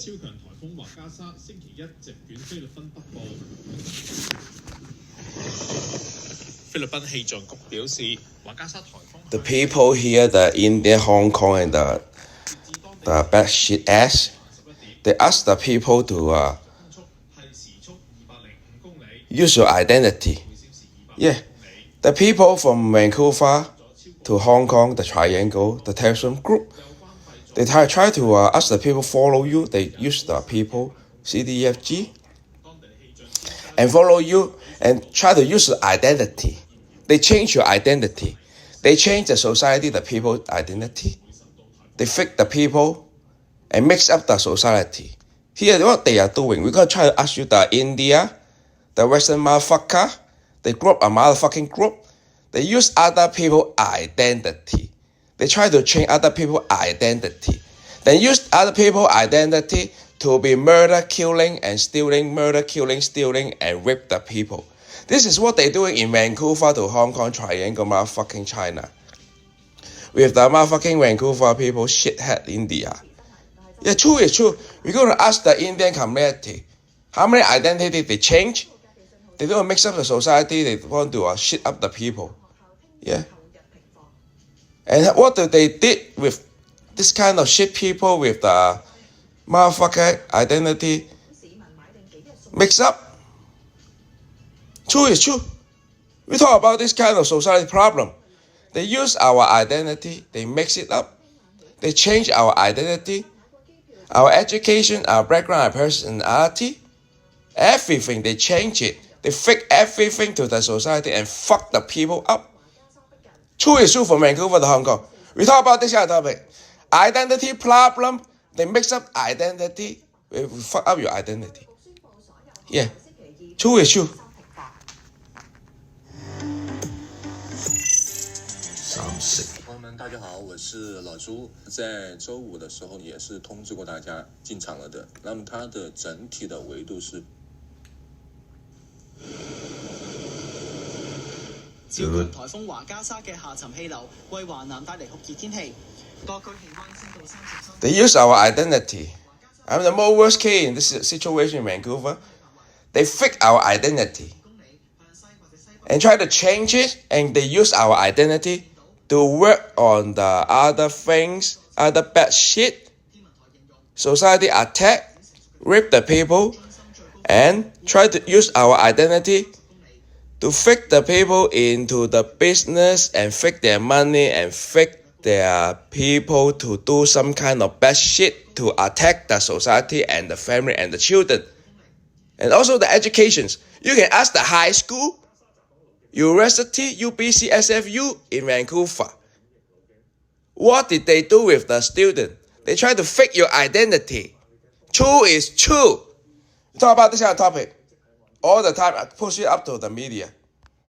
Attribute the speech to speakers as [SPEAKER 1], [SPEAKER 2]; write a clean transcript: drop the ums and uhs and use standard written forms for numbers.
[SPEAKER 1] The people here, the India, Hong Kong, and the bad shit ass, they ask the people to use your identity. Yeah, the people from Vancouver to Hong Kong, the Triangle, the terrorism group, they try to ask the people follow you. They use the people CDFG and follow you and try to use your identity. They change your identity. They change the society, the people's identity. They fake the people and mix up the society. Here, what they are doing, we're going to try to ask you the India, the Western motherfucker, they group a motherfucking group. They use other people's identity. They try to change other people's identity. They use other people's identity to be murder, killing, and stealing, murder, killing, stealing, and rape the people. This is what they're doing in Vancouver to Hong Kong Triangle, motherfucking China. With the motherfucking Vancouver people, shithead India. Yeah, true, it's true. We're going to ask the Indian community, how many identity they change? They don't mix up the society, they want to shit up the people. Yeah. And what they did with this kind of shit people with the motherfucker identity mix up? True is true. We talk about this kind of society problem. They use our identity, they mix it up, they change our identity, our education, our background, our personality, everything, they change it. They fake everything to the society and fuck the people up. True is true from Vancouver to Hong Kong. We talk about this kind of topic. Identity problem, they mix up identity, we fuck up your identity. Yeah, true is true. Sounds
[SPEAKER 2] 朋友们，大家好，我是老朱。在周五的时候也是通知过大家进场了的。那么它的整体的维度是。
[SPEAKER 3] 超強颱風華加沙嘅下沉氣流為華南帶嚟酷熱天氣，各區氣溫升到33。
[SPEAKER 1] They use our identity. I'm the most worst case in this situation in Vancouver. They fake our identity and try to change it, and they use our identity to work on the other things, other bad shit. Society attack, rape the people, and try to use our identity to fake the people into the business and fake their money and fake their people to do some kind of bad shit to attack the society and the family and the children. And also the educations. You can ask the high school, university, UBC, SFU in Vancouver. What did they do with the student? They try to fake your identity. True is true. Talk about this kind of topic all the time. I push it up to the media.